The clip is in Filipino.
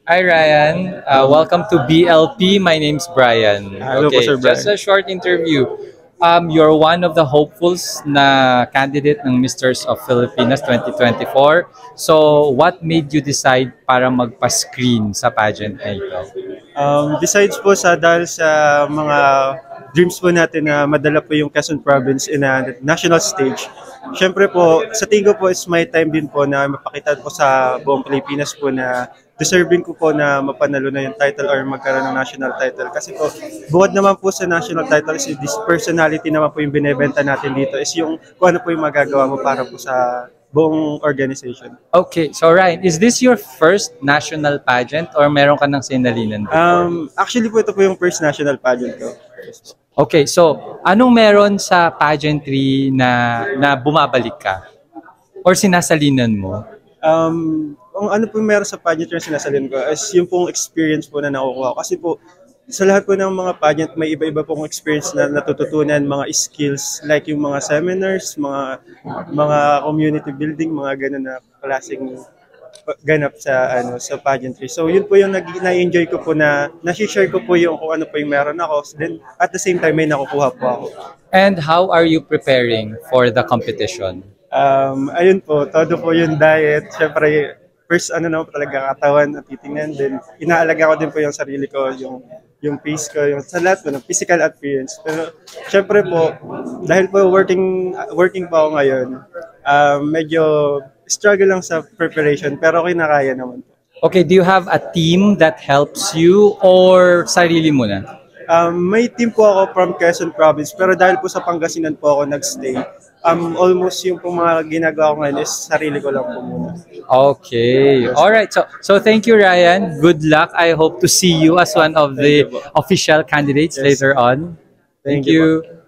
Hi Ryan, welcome to BLP. My name's Brian. Hello po, Okay, Sir just Brian. a short interview. You're one of the hopefuls na candidate ng Misters of Filipinas 2024. So, what made you decide para magpa-screen sa pageant na ito? Besides po sa dahil sa mga dreams po natin na madala po yung Quezon Province in a national stage, syempre po, sa tingin ko po is my time din po na mapakita po sa buong Pilipinas po na deserving ko po na mapanalo na yung title or magkaroon ng national title. Kasi po, buwad naman po sa national title is this personality naman po yung binebenta natin dito is yung kung ano po yung magagawa mo para po sa buong organization. Okay, so Ryan, is this your first national pageant or meron ka ng sinalinan before? Actually po, ito po yung first national pageant ko. Okay, so anong meron sa pageantry na bumabalik ka? Or sinasalinan mo? Ang ano po meron sa pageant yung sinasalin ko is yung pong experience po na nakukuha ko. Kasi po, sa lahat po ng mga pageant, may iba-iba pong experience na natututunan, mga skills, like yung mga seminars, mga community building, mga ganun na klaseng ganap sa sa pageantry. So yun po yung na-enjoy ko po na share ko po yung kung ano po yung meron ako. Then at the same time may nakukuha po ako. And how are you preparing for the competition? Ayun po, todo po yung diet. Siyempre, first ano na po talaga katawan at titingnan. Then inaalaga ko din po yung sarili ko, yung pace ko, yung sa lahat po, ng physical appearance. Pero syempre po, dahil po working po ako ngayon, medyo struggle lang sa preparation pero kinakaya naman po. Okay, do you have a team that helps you or sarili mo na? May team po ako from Quezon Province pero dahil po sa Pangasinan po ako nagstay, almost yung po mga ginagawa ko ngayon is sarili ko lang po muna. Okay. All right. So thank you Ryan. Good luck. I hope to see you as one of Thank you the po. official candidates Yes. later on. Thank Thank you po. you.